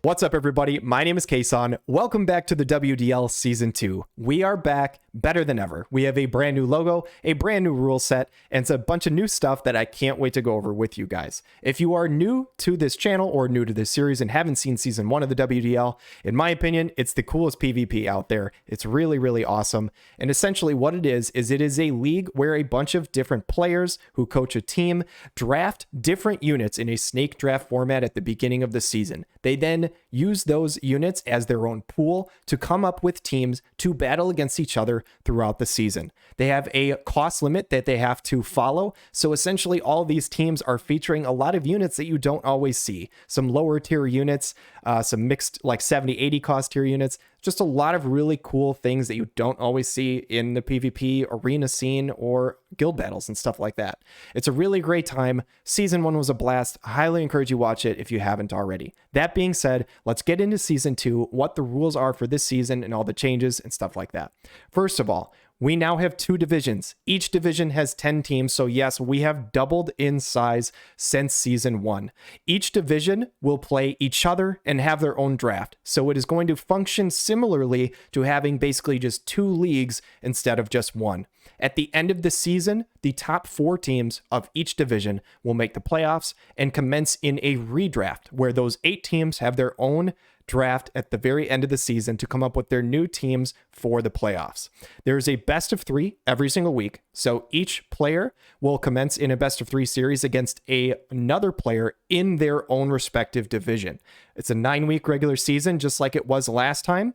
What's up, everybody? My name is Kason. Welcome back to the WDL Season 2. We are back better than ever. We have a brand new logo, a brand new rule set, and it's a bunch of new stuff that I can't wait to go over with you guys. If you are new to this channel or new to this series and haven't seen Season 1 of the WDL, in my opinion, it's the coolest PvP out there. It's really, really awesome. And essentially what it is it is a league where a bunch of different players who coach a team draft different units in a snake draft format at the beginning of the season. They then use those units as their own pool to come up with teams to battle against each other throughout the season. They have a cost limit that they have to follow. So essentially all these teams are featuring a lot of units that you don't always see. Some lower tier units, some mixed like 70, 80 cost tier units, just a lot of really cool things that you don't always see in the PvP arena scene or guild battles and stuff like that. It's a really great time. Season 1 was a blast. I highly encourage you watch it if you haven't already. That being said, let's get into Season 2, what the rules are for this season and all the changes and stuff like that. First of all, we now have 2 divisions. Each division has 10 teams, so yes, we have doubled in size since Season 1. Each division will play each other and have their own draft, so it is going to function similarly to having basically just 2 leagues instead of just 1. At the end of the season, the top 4 teams of each division will make the playoffs and commence in a redraft, where those 8 teams have their own draft at the very end of the season to come up with their new teams for the playoffs. There's a best of 3 every single week, so each player will commence in a best of 3 series against another player in their own respective division. It's a 9-week regular season, just like it was last time,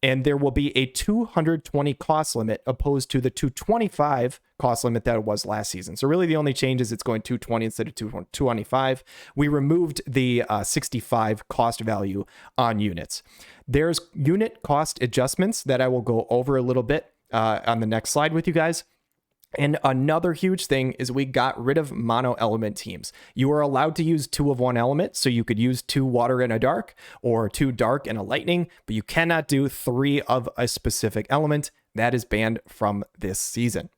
and there will be a 220 cost limit opposed to the 225 cost limit that it was last season. So really the only change is it's going 220 instead of 225. We removed the 65 cost value on units. There's unit cost adjustments that I will go over a little bit on the next slide with you guys. And another huge thing is we got rid of mono element teams. You are allowed to use 2 of one element, so you could use 2 water and a dark, or 2 dark and a lightning, but you cannot do 3 of a specific element. That is banned from this season.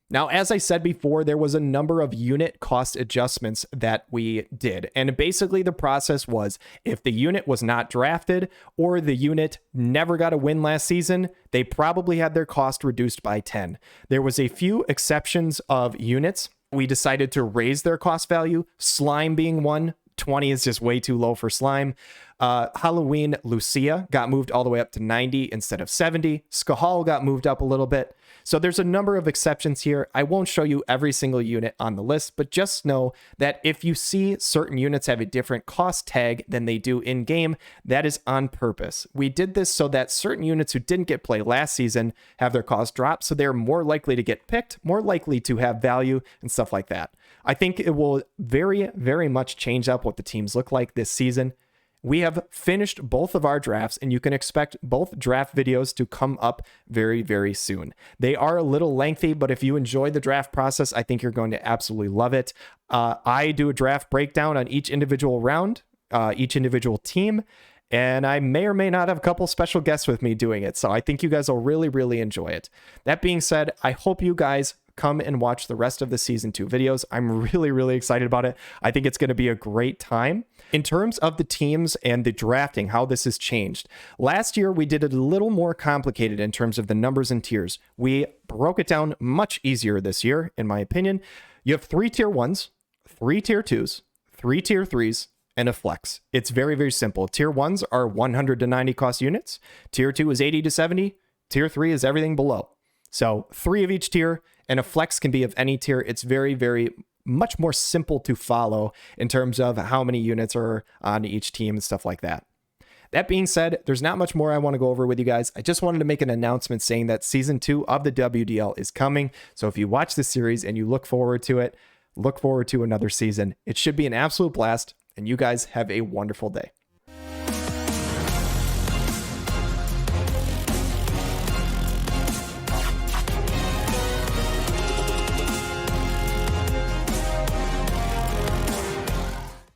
Now, as I said before, there was a number of unit cost adjustments that we did. And basically the process was if the unit was not drafted or the unit never got a win last season, they probably had their cost reduced by 10. There was a few exceptions of units. We decided to raise their cost value, slime being one. 20 is just way too low for slime. Halloween Lucia got moved all the way up to 90 instead of 70. Skahal got moved up a little bit. So there's a number of exceptions here. I won't show you every single unit on the list, but just know that if you see certain units have a different cost tag than they do in game, that is on purpose. We did this so that certain units who didn't get play last season have their cost drop, so they're more likely to get picked, more likely to have value and stuff like that. I think it will very, very much change up what the teams look like this season. We have finished both of our drafts, and you can expect both draft videos to come up very, very soon. They are a little lengthy, but if you enjoy the draft process, I think you're going to absolutely love it. I do a draft breakdown on each individual round, each individual team, and I may or may not have a couple special guests with me doing it, so I think you guys will really, really enjoy it. That being said, I hope you guys come and watch the rest of the Season 2 videos. I'm really, really excited about it. I think it's going to be a great time. In terms of the teams and the drafting, how this has changed. Last year, we did it a little more complicated in terms of the numbers and tiers. We broke it down much easier this year, in my opinion. You have 3 tier 1s, 3 tier 2s, 3 tier 3s, and a flex. It's very, very simple. Tier 1s are 100 to 90 cost units. Tier 2 is 80 to 70. Tier 3 is everything below. So 3 of each tier, and a flex can be of any tier. It's very, very much more simple to follow in terms of how many units are on each team and stuff like that. That being said, there's not much more I want to go over with you guys. I just wanted to make an announcement saying that Season 2 of the WDL is coming. So if you watch this series and you look forward to it, look forward to another season. It should be an absolute blast, and you guys have a wonderful day.